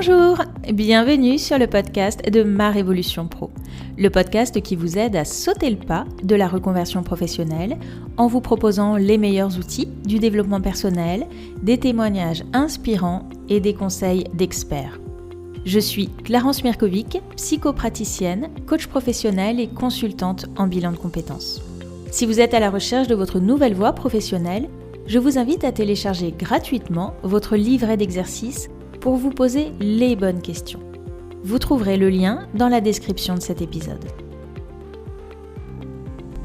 Bonjour, bienvenue sur le podcast de Ma Révolution Pro, le podcast qui vous aide à sauter le pas de la reconversion professionnelle en vous proposant les meilleurs outils du développement personnel, des témoignages inspirants et des conseils d'experts. Je suis Clarence Mirkovic, psychopraticienne, coach professionnelle et consultante en bilan de compétences. Si vous êtes à la recherche de votre nouvelle voie professionnelle, je vous invite à télécharger gratuitement votre livret d'exercices pour vous poser les bonnes questions. Vous trouverez le lien dans la description de cet épisode.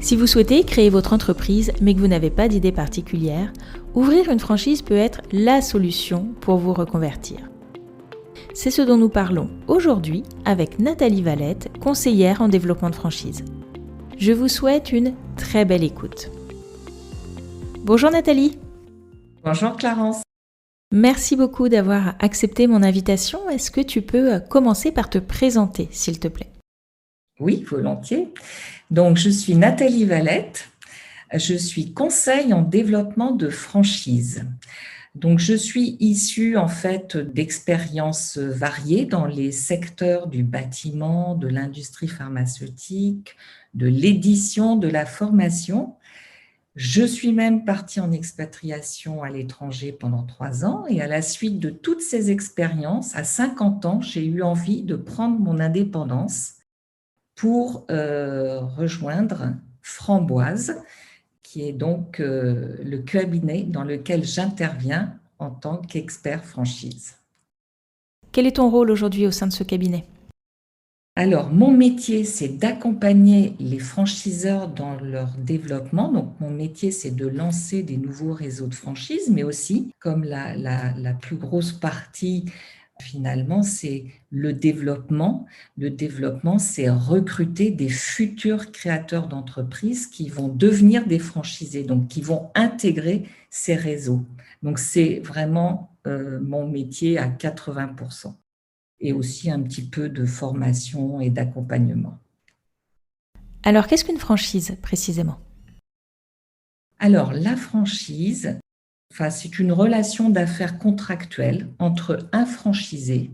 Si vous souhaitez créer votre entreprise mais que vous n'avez pas d'idée particulière, ouvrir une franchise peut être la solution pour vous reconvertir. C'est ce dont nous parlons aujourd'hui avec Nathalie Valette, conseillère en développement de franchise. Je vous souhaite une très belle écoute. Bonjour Nathalie. Bonjour Clarence. Merci beaucoup d'avoir accepté mon invitation. Est-ce que tu peux commencer par te présenter, s'il te plaît ? Oui, volontiers. Donc, je suis Nathalie Valette. Je suis conseil en développement de franchise. Donc, je suis issue en fait d'expériences variées dans les secteurs du bâtiment, de l'industrie pharmaceutique, de l'édition, de la formation. Je suis même partie en expatriation à l'étranger pendant 3 ans et à la suite de toutes ces expériences, à 50 ans, j'ai eu envie de prendre mon indépendance pour rejoindre Framboise, qui est donc le cabinet dans lequel j'interviens en tant qu'expert franchise. Quel est ton rôle aujourd'hui au sein de ce cabinet ? Alors, mon métier, c'est d'accompagner les franchiseurs dans leur développement. Donc, mon métier, c'est de lancer des nouveaux réseaux de franchise, mais aussi, comme la plus grosse partie, finalement, c'est le développement. Le développement, c'est recruter des futurs créateurs d'entreprises qui vont devenir des franchisés, donc qui vont intégrer ces réseaux. Donc, c'est vraiment mon métier à 80%. Et aussi un petit peu de formation et d'accompagnement. Alors, qu'est-ce qu'une franchise, précisément ? Alors, la franchise, c'est une relation d'affaires contractuelle entre un franchisé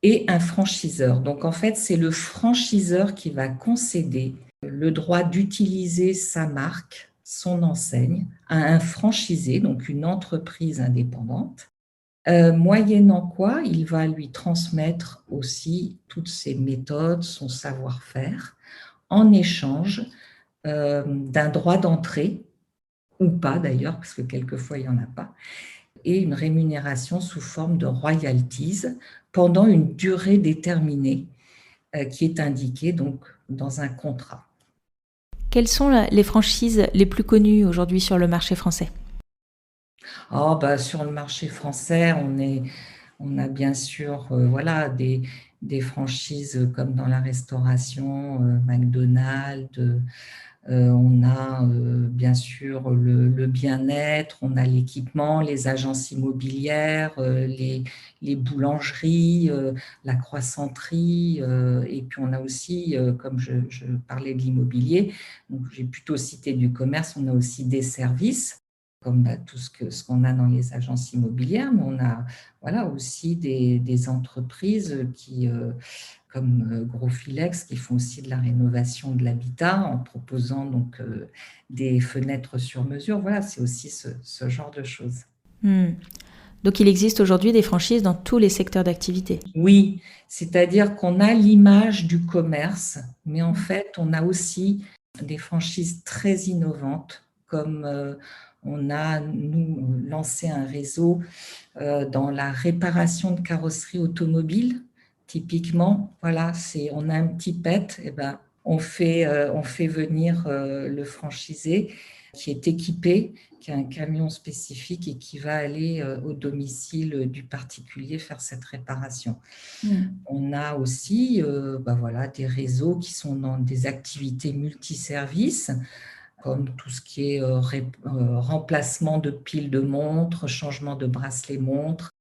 et un franchiseur. Donc, en fait, c'est le franchiseur qui va concéder le droit d'utiliser sa marque, son enseigne, à un franchisé, donc une entreprise indépendante. Moyennant quoi, il va lui transmettre aussi toutes ses méthodes, son savoir-faire, en échange d'un droit d'entrée, ou pas d'ailleurs, parce que quelquefois il n'y en a pas, et une rémunération sous forme de royalties pendant une durée déterminée qui est indiquée donc dans un contrat. Quelles sont les franchises les plus connues aujourd'hui sur le marché français ? Sur le marché français, on a bien sûr des franchises comme dans la restauration, McDonald's, on a bien sûr le bien-être, on a l'équipement, les agences immobilières, les boulangeries, la croissanterie, et puis on a aussi, comme je parlais de l'immobilier, donc j'ai plutôt cité du commerce, on a aussi des services comme tout ce qu'on a dans les agences immobilières, mais on a aussi des entreprises qui, comme Grofilex, qui font aussi de la rénovation de l'habitat en proposant donc des fenêtres sur mesure. Voilà, c'est aussi ce genre de choses. Donc, il existe aujourd'hui des franchises dans tous les secteurs d'activité. Oui, c'est-à-dire qu'on a l'image du commerce, mais en fait, on a aussi des franchises très innovantes, comme on a, nous, lancé un réseau dans la réparation de carrosserie automobile. Typiquement, voilà, on a un petit pet, et ben, on fait venir le franchisé qui est équipé, qui a un camion spécifique et qui va aller au domicile du particulier faire cette réparation. On a aussi des réseaux qui sont dans des activités multiservices, comme tout ce qui est remplacement de piles de montres, changement de bracelet montre,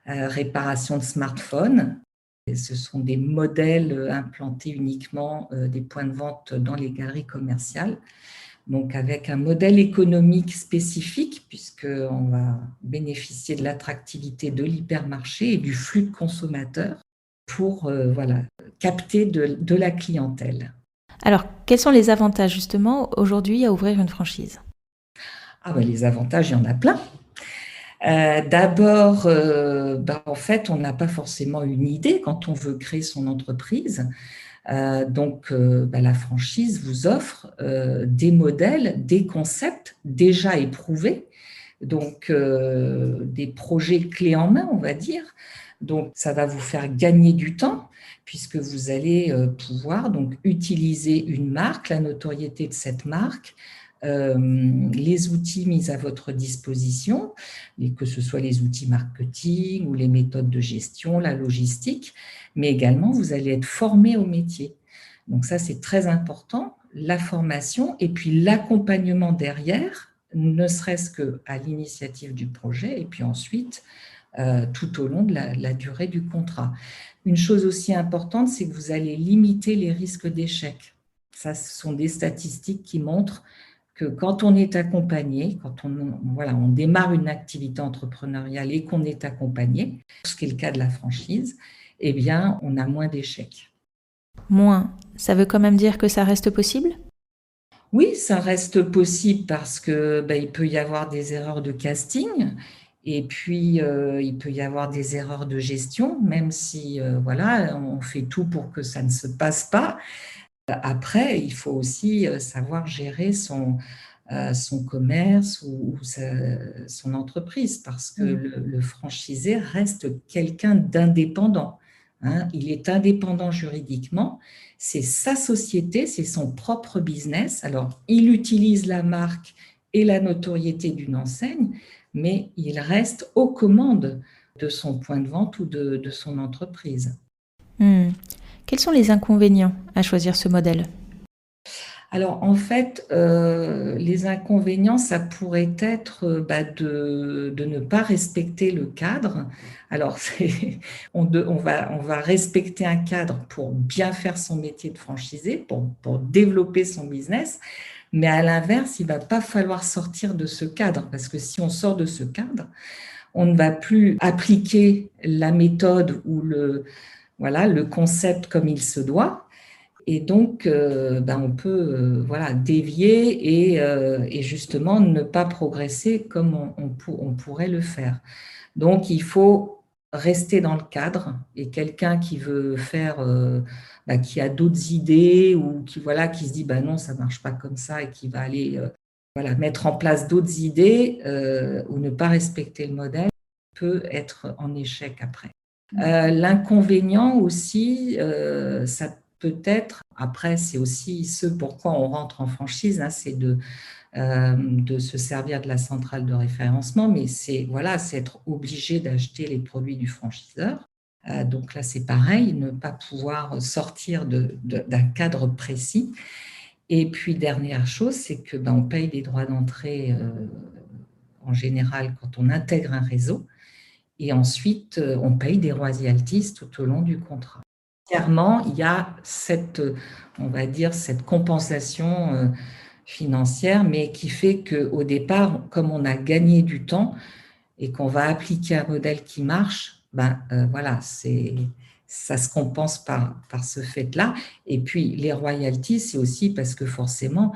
réparation de smartphones. Et ce sont des modèles implantés uniquement des points de vente dans les galeries commerciales. donc avec un modèle économique spécifique, puisqu'on va bénéficier de l'attractivité de l'hypermarché et du flux de consommateurs pour capter de la clientèle. Alors, quels sont les avantages justement aujourd'hui à ouvrir une franchise? Les avantages, il y en a plein. D'abord, en fait, on n'a pas forcément une idée quand on veut créer son entreprise. La franchise vous offre des modèles, des concepts déjà éprouvés, donc des projets clés en main, on va dire. Donc, ça va vous faire gagner du temps puisque vous allez pouvoir donc utiliser une marque, la notoriété de cette marque, les outils mis à votre disposition, et que ce soit les outils marketing ou les méthodes de gestion, la logistique, mais également vous allez être formé au métier. Donc ça, c'est très important, la formation et puis l'accompagnement derrière, ne serait-ce qu'à l'initiative du projet et puis ensuite tout au long de la durée du contrat. Une chose aussi importante, c'est que vous allez limiter les risques d'échec. Ça, ce sont des statistiques qui montrent que quand on est accompagné, quand on démarre une activité entrepreneuriale et qu'on est accompagné, ce qui est le cas de la franchise, eh bien, on a moins d'échecs. Moins, ça veut quand même dire que ça reste possible? Oui, ça reste possible parce que il peut y avoir des erreurs de casting et puis il peut y avoir des erreurs de gestion, même si on fait tout pour que ça ne se passe pas. Après, il faut aussi savoir gérer son commerce ou son entreprise parce que le franchisé reste quelqu'un d'indépendant. Hein. Il est indépendant juridiquement, c'est sa société, c'est son propre business. Alors, il utilise la marque et la notoriété d'une enseigne, mais il reste aux commandes de son point de vente ou de son entreprise. Quels sont les inconvénients à choisir ce modèle? Alors, en fait, les inconvénients, ça pourrait être de ne pas respecter le cadre. Alors, on va respecter un cadre pour bien faire son métier de franchisé, pour développer son business, mais à l'inverse, il ne va pas falloir sortir de ce cadre, parce que si on sort de ce cadre, on ne va plus appliquer la méthode ou le concept comme il se doit. Et donc, on peut dévier et justement ne pas progresser comme on pourrait le faire. Donc, il faut rester dans le cadre et quelqu'un qui veut faire, qui a d'autres idées ou qui se dit non, ça ne marche pas comme ça et qui va aller mettre en place d'autres idées ou ne pas respecter le modèle peut être en échec après. L'inconvénient aussi, ça peut être, après c'est aussi ce pourquoi on rentre en franchise, hein, c'est de se servir de la centrale de référencement, mais c'est être obligé d'acheter les produits du franchiseur. Donc là, c'est pareil, ne pas pouvoir sortir d'un cadre précis. Et puis, dernière chose, c'est que on paye des droits d'entrée en général quand on intègre un réseau. Et ensuite, on paye des royalties tout au long du contrat. Clairement, il y a cette compensation financière, mais qui fait qu'au départ, comme on a gagné du temps et qu'on va appliquer un modèle qui marche, ça se compense par ce fait-là. Et puis, les royalties, c'est aussi parce que forcément,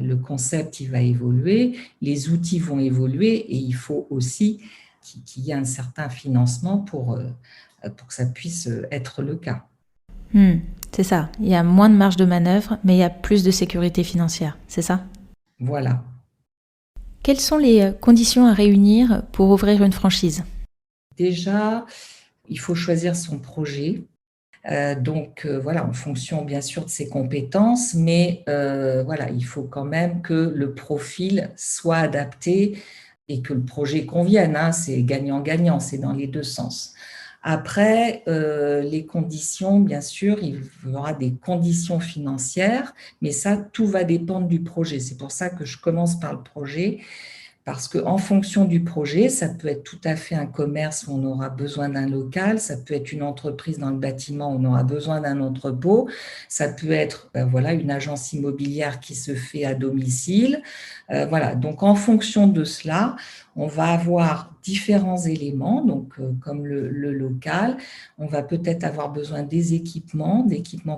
le concept, il va évoluer, les outils vont évoluer et il faut aussi qu'il y ait un certain financement pour que ça puisse être le cas. C'est ça, il y a moins de marge de manœuvre, mais il y a plus de sécurité financière, c'est ça? Voilà. Quelles sont les conditions à réunir pour ouvrir une franchise? Déjà, il faut choisir son projet. En fonction bien sûr de ses compétences, mais il faut quand même que le profil soit adapté et que le projet convienne. Hein, c'est gagnant-gagnant, c'est dans les deux sens. Après, les conditions, bien sûr, il y aura des conditions financières, mais ça, tout va dépendre du projet. C'est pour ça que je commence par le projet, Parce qu'en fonction du projet, ça peut être tout à fait un commerce où on aura besoin d'un local, ça peut être une entreprise dans le bâtiment où on aura besoin d'un entrepôt, ça peut être voilà, une agence immobilière qui se fait à domicile. Voilà. Donc, en fonction de cela, on va avoir différents éléments, donc, comme le local, on va peut-être avoir besoin d'équipements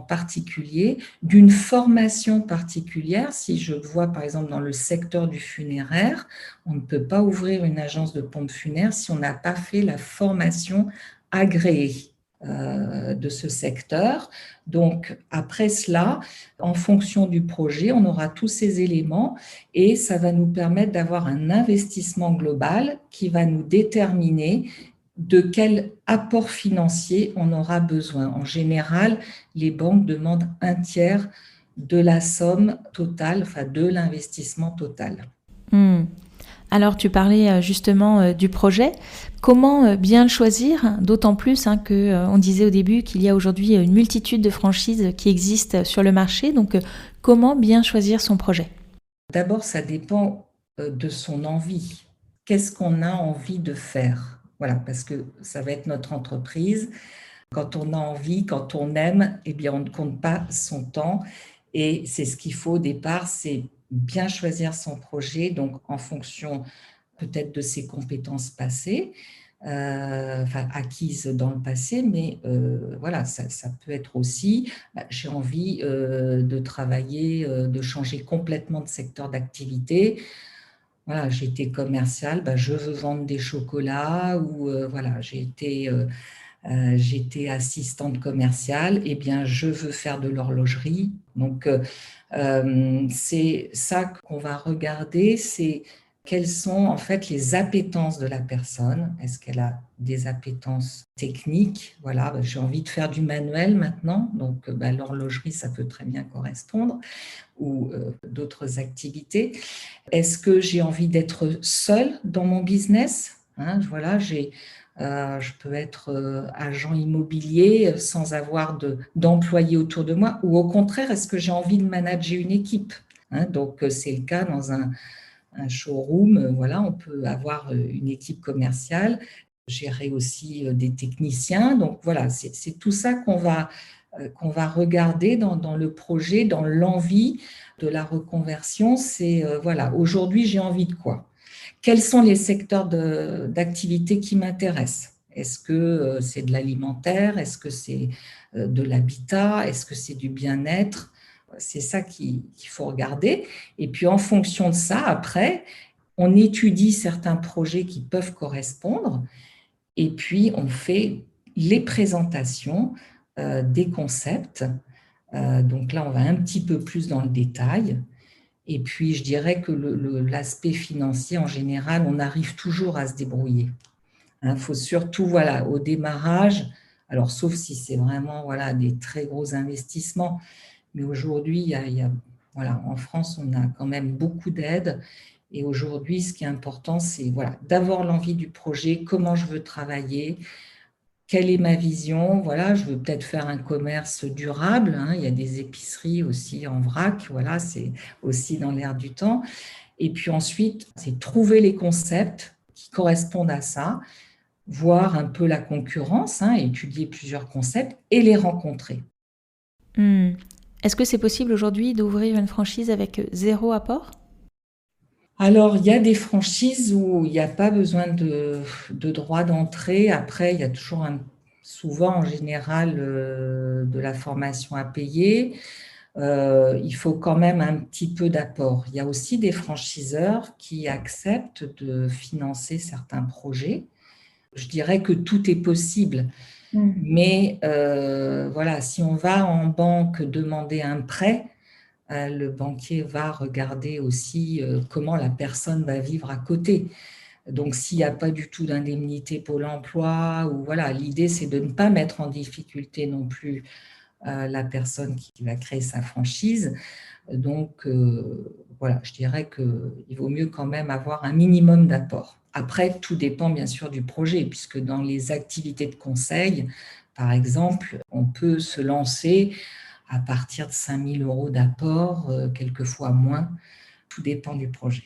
particuliers, d'une formation particulière. Si je vois par exemple dans le secteur du funéraire, on ne peut pas ouvrir une agence de pompes funèbres si on n'a pas fait la formation agréée de ce secteur. Donc, après cela, en fonction du projet, on aura tous ces éléments et ça va nous permettre d'avoir un investissement global qui va nous déterminer de quel apport financier on aura besoin. En général, les banques demandent un tiers de la somme totale, enfin de l'investissement total. Alors, tu parlais justement du projet. Comment bien le choisir? D'autant plus qu'on disait au début qu'il y a aujourd'hui une multitude de franchises qui existent sur le marché. Donc, comment bien choisir son projet? D'abord, ça dépend de son envie. Qu'est-ce qu'on a envie de faire? Voilà, parce que ça va être notre entreprise. Quand on a envie, quand on aime, eh bien, on ne compte pas son temps. Et c'est ce qu'il faut au départ, c'est bien choisir son projet, donc en fonction peut-être de ses compétences passées, acquises dans le passé, mais voilà, ça peut être aussi, j'ai envie de travailler, de changer complètement de secteur d'activité. Voilà, j'ai été commerciale, je veux vendre des chocolats, ou voilà, j'étais assistante commerciale, eh bien, je veux faire de l'horlogerie. Donc, c'est ça qu'on va regarder, c'est quelles sont en fait les appétences de la personne. Est-ce qu'elle a des appétences techniques? Voilà, j'ai envie de faire du manuel maintenant, donc l'horlogerie, ça peut très bien correspondre, ou d'autres activités. Est-ce que j'ai envie d'être seule dans mon business? Voilà, je peux être agent immobilier sans avoir d'employés autour de moi, ou au contraire, est-ce que j'ai envie de manager une équipe? Donc, c'est le cas dans un showroom. Voilà, on peut avoir une équipe commerciale, gérer aussi des techniciens. Donc, voilà, c'est tout ça qu'on va regarder dans le projet, dans l'envie de la reconversion. C'est, voilà, aujourd'hui, j'ai envie de quoi? Quels sont les secteurs d'activité qui m'intéressent? Est-ce que c'est de l'alimentaire? Est-ce que c'est de l'habitat? Est-ce que c'est du bien-être? C'est ça qu'il faut regarder. Et puis, en fonction de ça, après, on étudie certains projets qui peuvent correspondre et puis on fait les présentations des concepts. Donc là, on va un petit peu plus dans le détail. Et puis, je dirais que l'aspect financier, en général, on arrive toujours à se débrouiller. Faut surtout, voilà, au démarrage, alors sauf si c'est vraiment voilà, des très gros investissements, mais aujourd'hui, voilà, en France, on a quand même beaucoup d'aides. Et aujourd'hui, ce qui est important, c'est voilà, d'avoir l'envie du projet, comment je veux travailler, quelle est ma vision. Voilà, je veux peut-être faire un commerce durable. Il y a des épiceries aussi en vrac. Voilà, c'est aussi dans l'air du temps. Et puis ensuite, c'est trouver les concepts qui correspondent à ça, voir un peu la concurrence, étudier plusieurs concepts et les rencontrer. Est-ce que c'est possible aujourd'hui d'ouvrir une franchise avec zéro apport? Alors, il y a des franchises où il n'y a pas besoin de droit d'entrée. Après, il y a toujours souvent, en général, de la formation à payer. Il faut quand même un petit peu d'apport. Il y a aussi des franchiseurs qui acceptent de financer certains projets. Je dirais que tout est possible. Mais voilà, si on va en banque demander un prêt, le banquier va regarder aussi comment la personne va vivre à côté. Donc, s'il n'y a pas du tout d'indemnité Pôle emploi, ou voilà, l'idée, c'est de ne pas mettre en difficulté non plus la personne qui va créer sa franchise. Donc, voilà, je dirais qu'il vaut mieux quand même avoir un minimum d'apport. Après, tout dépend bien sûr du projet, puisque dans les activités de conseil, par exemple, on peut se lancer à partir de 5 000 € d'apport, quelquefois moins. Tout dépend du projet.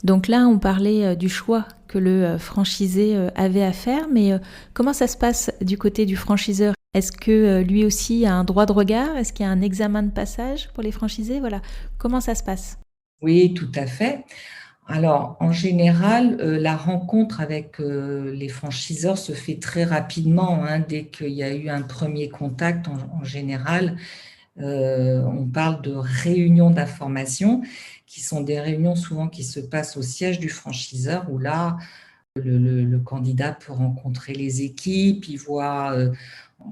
Donc là, on parlait du choix que le franchisé avait à faire, mais comment ça se passe du côté du franchiseur? Est-ce que lui aussi a un droit de regard? Est-ce qu'il y a un examen de passage pour les franchisés? Voilà, comment ça se passe? Oui, tout à fait. Alors, en général, la rencontre avec les franchiseurs se fait très rapidement, hein. Dès qu'il y a eu un premier contact, en général, on parle de réunions d'information, qui sont des réunions souvent qui se passent au siège du franchiseur, où là, le candidat peut rencontrer les équipes, il voit,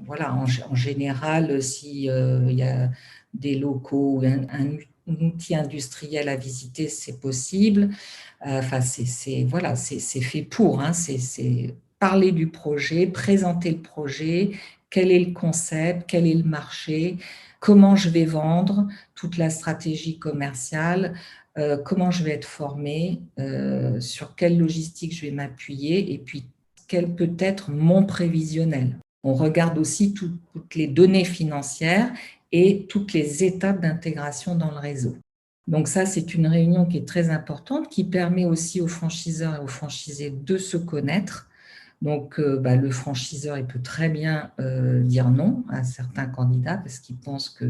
voilà, en général, si il y a des locaux ou un outil industriel à visiter, c'est possible. Enfin, voilà, c'est fait pour, hein. C'est parler du projet, présenter le projet, quel est le concept, quel est le marché, comment je vais vendre, toute la stratégie commerciale, comment je vais être formé, sur quelle logistique je vais m'appuyer et puis quel peut être mon prévisionnel. On regarde aussi toutes les données financières et toutes les étapes d'intégration dans le réseau. Donc ça, c'est une réunion qui est très importante, qui permet aussi aux franchiseurs et aux franchisés de se connaître. Donc, le franchiseur, il peut très bien dire non à certains candidats parce qu'il pense que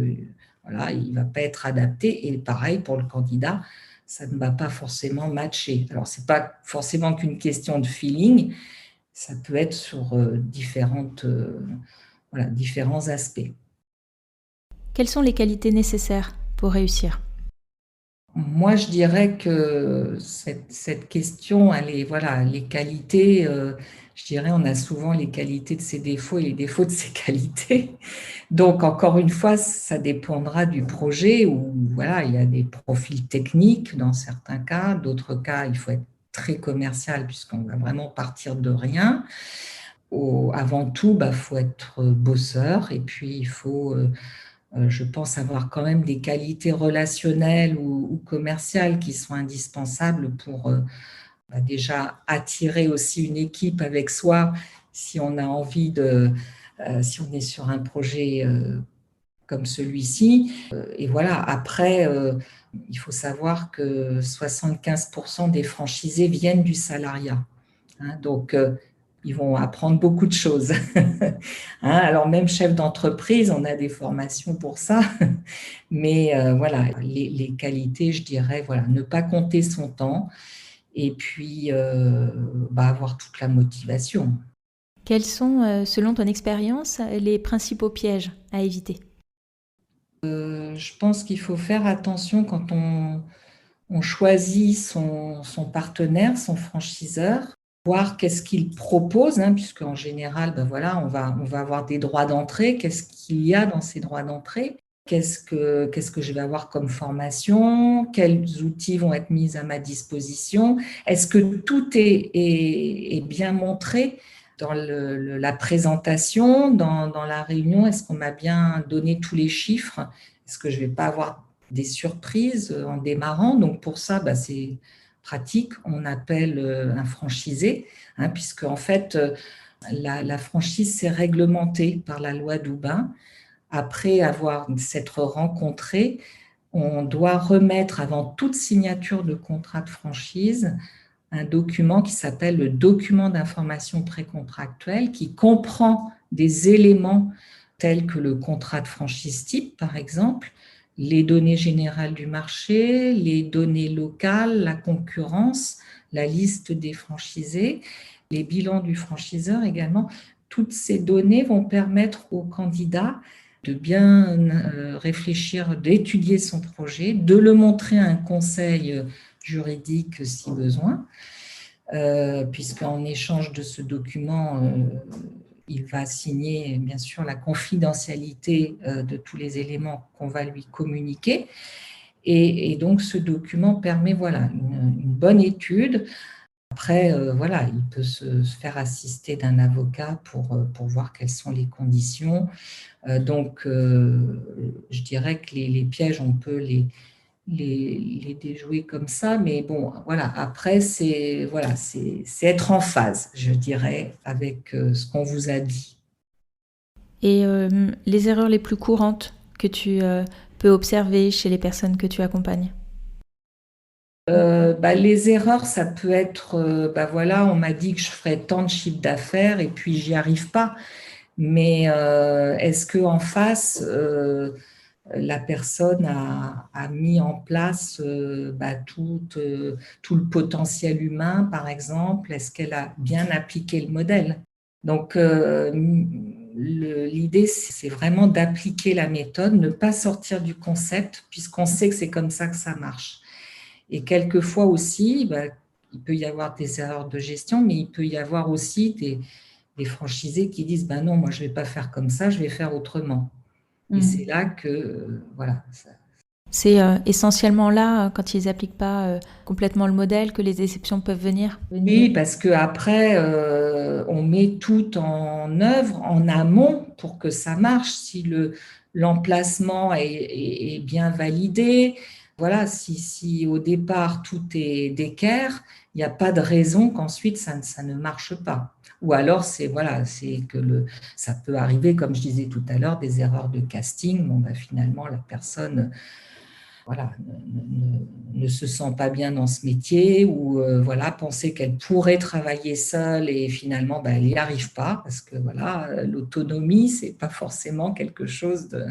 voilà, il ne va pas être adapté. Et pareil pour le candidat, ça ne va pas forcément matcher. Alors, ce n'est pas forcément qu'une question de feeling, ça peut être sur voilà, différents aspects. Quelles sont les qualités nécessaires pour réussir? Moi, je dirais que cette question, elle est, voilà, les qualités, je dirais, on a souvent les qualités de ses défauts et les défauts de ses qualités. Donc, encore une fois, ça dépendra du projet où, voilà, il y a des profils techniques dans certains cas, d'autres cas, il faut être très commercial puisqu'on va vraiment partir de rien. Avant tout, faut être bosseur et puis il faut je pense avoir quand même des qualités relationnelles ou commerciales qui sont indispensables pour déjà attirer aussi une équipe avec soi si on a envie si on est sur un projet comme celui-ci. Et voilà, après, il faut savoir que 75% des franchisés viennent du salariat, hein. Donc, ils vont apprendre beaucoup de choses. Hein, alors, même chef d'entreprise, on a des formations pour ça. Mais voilà, les qualités, je dirais, voilà, ne pas compter son temps et puis avoir toute la motivation. Quels sont, selon ton expérience, les principaux pièges à éviter? Je pense qu'il faut faire attention quand on choisit son partenaire, son franchiseur, voir qu'est-ce qu'il propose, hein, puisqu'en général, voilà, on va avoir des droits d'entrée. Qu'est-ce qu'il y a dans ces droits d'entrée? Qu'est-ce que je vais avoir comme formation? Quels outils vont être mis à ma disposition? Est-ce que tout est bien montré dans la présentation, dans la réunion? Est-ce qu'on m'a bien donné tous les chiffres? Est-ce que je ne vais pas avoir des surprises en démarrant? Donc pour ça, c'est pratique. On appelle un franchisé, hein, puisque en fait, la franchise, c'est réglementé par la loi Doubin. Après s'être rencontré, on doit remettre avant toute signature de contrat de franchise un document qui s'appelle le document d'information précontractuelle qui comprend des éléments tels que le contrat de franchise type, par exemple, les données générales du marché, les données locales, la concurrence, la liste des franchisés, les bilans du franchiseur également. Toutes ces données vont permettre au candidat de bien réfléchir, d'étudier son projet, de le montrer à un conseil juridique si besoin, puisqu'en échange de ce document, il va signer bien sûr la confidentialité de tous les éléments qu'on va lui communiquer. Et donc ce document permet voilà, une bonne étude. Après, voilà, il peut se faire assister d'un avocat pour voir quelles sont les conditions. Donc, je dirais que les pièges, on peut les déjouer comme ça, mais bon, voilà, après, c'est être en phase, je dirais, avec ce qu'on vous a dit. Et les erreurs les plus courantes que tu peux observer chez les personnes que tu accompagnes? Les erreurs, ça peut être, voilà, on m'a dit que je ferais tant de chiffre d'affaires et puis j'y arrive pas. Mais est-ce que en face, la personne a mis en place tout le potentiel humain, par exemple? Est-ce qu'elle a bien appliqué le modèle? Donc, l'idée, c'est vraiment d'appliquer la méthode, ne pas sortir du concept, puisqu'on sait que c'est comme ça que ça marche. Et quelquefois aussi, il peut y avoir des erreurs de gestion, mais il peut y avoir aussi des franchisés qui disent non, moi je ne vais pas faire comme ça, je vais faire autrement. Et c'est là que, voilà. C'est essentiellement là, quand ils n'appliquent pas complètement le modèle, que les exceptions peuvent venir. Oui, parce qu'après, on met tout en œuvre, en amont, pour que ça marche. Si l'emplacement est bien validé, voilà, si au départ tout est d'équerre, il n'y a pas de raison qu'ensuite ça ne marche pas. Ou alors, c'est que ça peut arriver, comme je disais tout à l'heure, des erreurs de casting. Finalement, la personne voilà, ne se sent pas bien dans ce métier ou voilà, penser qu'elle pourrait travailler seule et finalement elle n'y arrive pas parce que voilà, l'autonomie, c'est pas forcément quelque chose de…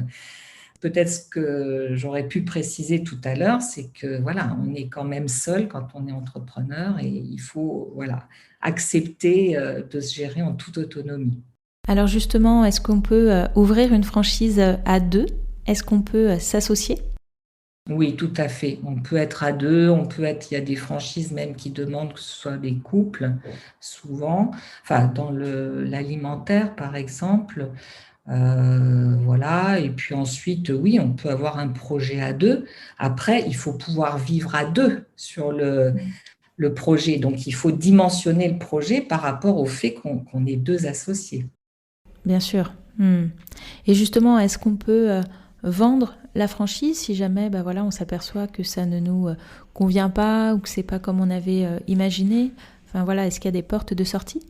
Peut-être ce que j'aurais pu préciser tout à l'heure, c'est que voilà, on est quand même seul quand on est entrepreneur et il faut voilà, accepter de se gérer en toute autonomie. Alors justement, est-ce qu'on peut ouvrir une franchise à deux? Est-ce qu'on peut s'associer? Oui, tout à fait. On peut être à deux, il y a des franchises même qui demandent que ce soit des couples, souvent. Enfin, dans l'alimentaire, par exemple. Voilà. Et puis ensuite, oui, on peut avoir un projet à deux. Après, il faut pouvoir vivre à deux sur le projet. Donc, il faut dimensionner le projet par rapport au fait qu'on est deux associés. Bien sûr. Et justement, est-ce qu'on peut vendre la franchise si jamais on s'aperçoit que ça ne nous convient pas ou que c'est pas comme on avait imaginé? Enfin voilà, est-ce qu'il y a des portes de sortie?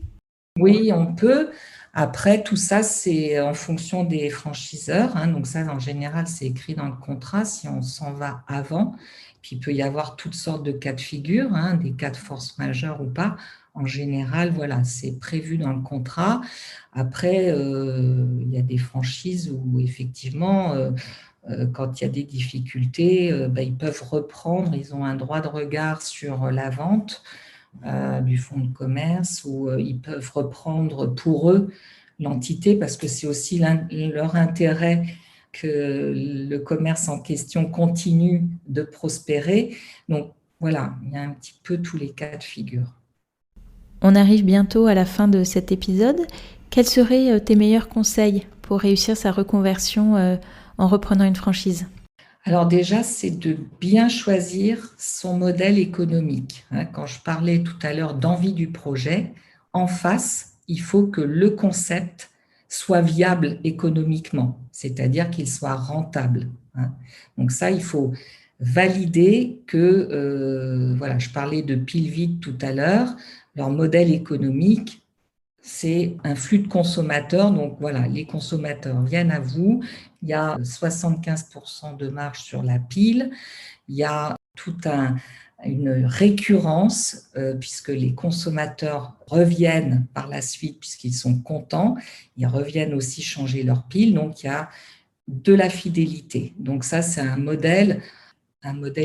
Oui, on peut. Après, tout ça, c'est en fonction des franchiseurs, hein. Donc ça, en général, c'est écrit dans le contrat si on s'en va avant. Puis il peut y avoir toutes sortes de cas de figure, hein, des cas de force majeure ou pas. En général, voilà, c'est prévu dans le contrat. Après, il y a des franchises où effectivement, quand il y a des difficultés, ils peuvent reprendre, ils ont un droit de regard sur la vente du fonds de commerce où ils peuvent reprendre pour eux l'entité parce que c'est aussi leur intérêt que le commerce en question continue de prospérer. Donc voilà, il y a un petit peu tous les cas de figure. On arrive bientôt à la fin de cet épisode. Quels seraient tes meilleurs conseils pour réussir sa reconversion en reprenant une franchise? Alors déjà, c'est de bien choisir son modèle économique. Quand je parlais tout à l'heure d'envie du projet, en face, il faut que le concept soit viable économiquement, c'est-à-dire qu'il soit rentable. Donc ça, il faut valider que, voilà, je parlais de pile vide tout à l'heure, leur modèle économique, c'est un flux de consommateurs. Donc voilà, les consommateurs viennent à vous. Il y a 75% de marge sur la pile. Il y a toute une récurrence puisque les consommateurs reviennent par la suite puisqu'ils sont contents. Ils reviennent aussi changer leur pile. Donc il y a de la fidélité. Donc ça, c'est un modèle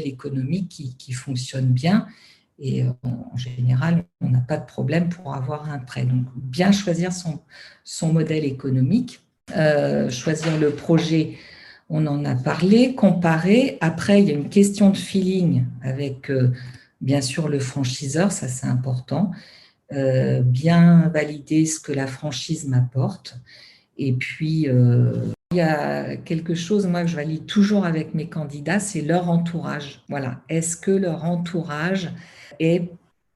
économique qui fonctionne bien. Et en général, on n'a pas de problème pour avoir un prêt. Donc, bien choisir son modèle économique, choisir le projet, on en a parlé, comparer. Après, il y a une question de feeling avec, bien sûr, le franchiseur, ça c'est important. Bien valider ce que la franchise m'apporte. Et puis, il y a quelque chose, moi, que je valide toujours avec mes candidats, c'est leur entourage. Voilà. Est-ce que leur entourage est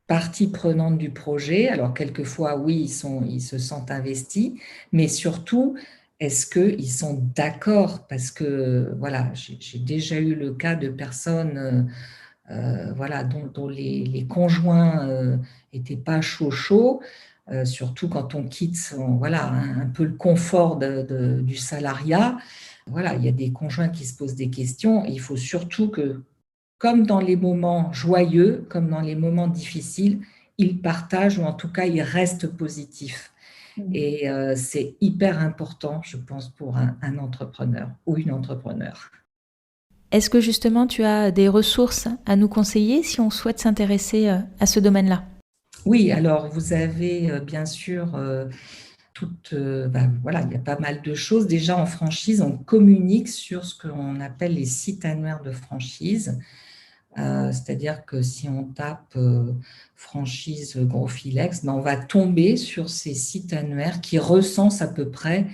partie prenante du projet? Alors, quelquefois, oui, ils se sentent investis, mais surtout, est-ce qu'ils sont d'accord? Parce que, voilà, j'ai déjà eu le cas de personnes voilà, dont les conjoints n'étaient pas chauds, surtout quand on quitte voilà, un peu le confort du salariat. Voilà, il y a des conjoints qui se posent des questions. Et il faut surtout que comme dans les moments joyeux, comme dans les moments difficiles, ils partagent ou en tout cas, ils restent positifs. Et c'est hyper important, je pense, pour un entrepreneur ou une entrepreneure. Est-ce que justement tu as des ressources à nous conseiller si on souhaite s'intéresser à ce domaine-là? Oui, alors vous avez bien sûr voilà, il y a pas mal de choses. Déjà en franchise, on communique sur ce qu'on appelle les sites annuaires de franchise. C'est-à-dire que si on tape franchise Growfilex, on va tomber sur ces sites annuaires qui recensent à peu près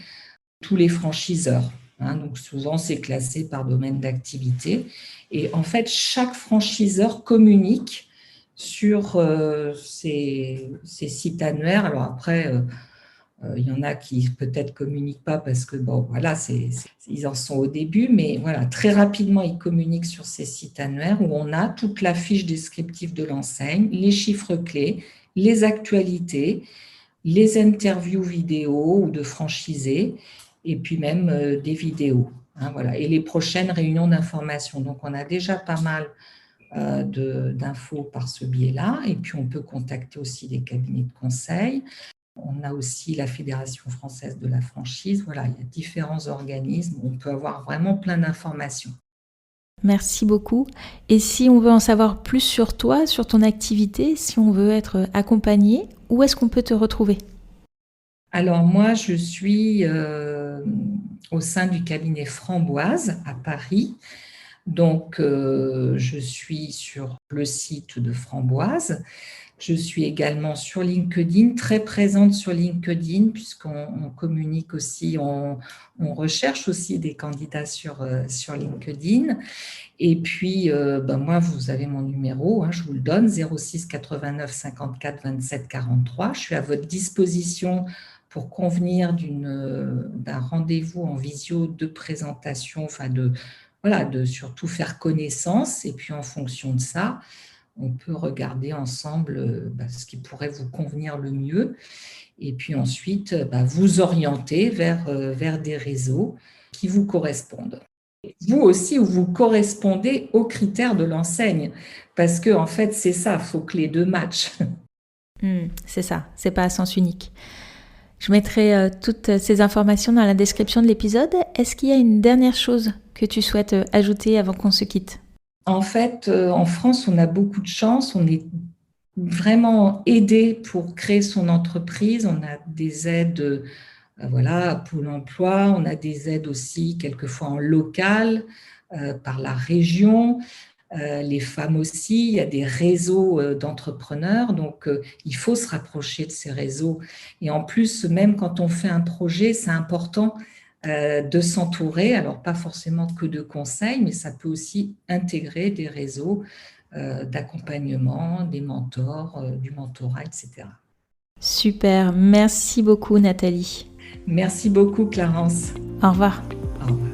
tous les franchiseurs. Donc souvent, c'est classé par domaine d'activité. Et en fait, chaque franchiseur communique sur ces sites annuaires. Alors après, il y en a qui peut-être communiquent pas parce que voilà, ils en sont au début, mais voilà, très rapidement, ils communiquent sur ces sites annuaires où on a toute la fiche descriptive de l'enseigne, les chiffres clés, les actualités, les interviews vidéo ou de franchisés, et puis même des vidéos. Voilà, et les prochaines réunions d'information. Donc, on a déjà pas mal d'infos par ce biais-là, et puis on peut contacter aussi des cabinets de conseil. On a aussi la Fédération française de la franchise. Voilà, il y a différents organismes où on peut avoir vraiment plein d'informations. Merci beaucoup. Et si on veut en savoir plus sur toi, sur ton activité, si on veut être accompagné, où est-ce qu'on peut te retrouver? Alors moi, je suis au sein du cabinet Framboise à Paris. Donc, je suis sur le site de Framboise. Je suis également sur LinkedIn, très présente sur LinkedIn, puisqu'on communique aussi, on recherche aussi des candidats sur LinkedIn. Et puis, moi, vous avez mon numéro, je vous le donne, 06 89 54 27 43. Je suis à votre disposition pour convenir d'un rendez-vous en visio de présentation, de surtout faire connaissance. Et puis, en fonction de ça, on peut regarder ensemble ce qui pourrait vous convenir le mieux. Et puis ensuite, vous orienter vers des réseaux qui vous correspondent. Vous aussi, vous correspondez aux critères de l'enseigne. Parce que, en fait, c'est ça, il faut que les deux matchent. C'est ça, c'est pas à sens unique. Je mettrai toutes ces informations dans la description de l'épisode. Est-ce qu'il y a une dernière chose que tu souhaites ajouter avant qu'on se quitte ? En fait, en France, on a beaucoup de chance. On est vraiment aidé pour créer son entreprise. On a des aides à Pôle emploi. On a des aides aussi quelquefois en local, par la région. Les femmes aussi, il y a des réseaux d'entrepreneurs. Donc, il faut se rapprocher de ces réseaux. Et en plus, même quand on fait un projet, c'est important de s'entourer, alors pas forcément que de conseils, mais ça peut aussi intégrer des réseaux d'accompagnement, des mentors, du mentorat, etc. Super, merci beaucoup Nathalie. Merci beaucoup Clarence. Au revoir. Au revoir.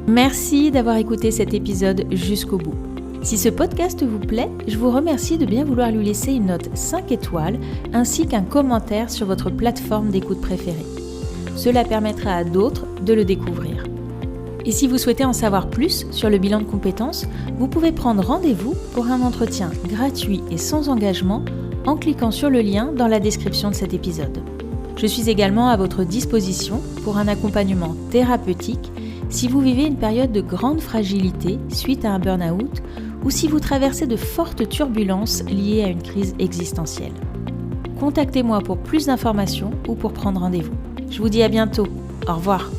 Merci d'avoir écouté cet épisode jusqu'au bout. Si ce podcast vous plaît, je vous remercie de bien vouloir lui laisser une note 5 étoiles ainsi qu'un commentaire sur votre plateforme d'écoute préférée. Cela permettra à d'autres de le découvrir. Et si vous souhaitez en savoir plus sur le bilan de compétences, vous pouvez prendre rendez-vous pour un entretien gratuit et sans engagement en cliquant sur le lien dans la description de cet épisode. Je suis également à votre disposition pour un accompagnement thérapeutique si vous vivez une période de grande fragilité suite à un burn-out ou si vous traversez de fortes turbulences liées à une crise existentielle. Contactez-moi pour plus d'informations ou pour prendre rendez-vous. Je vous dis à bientôt. Au revoir.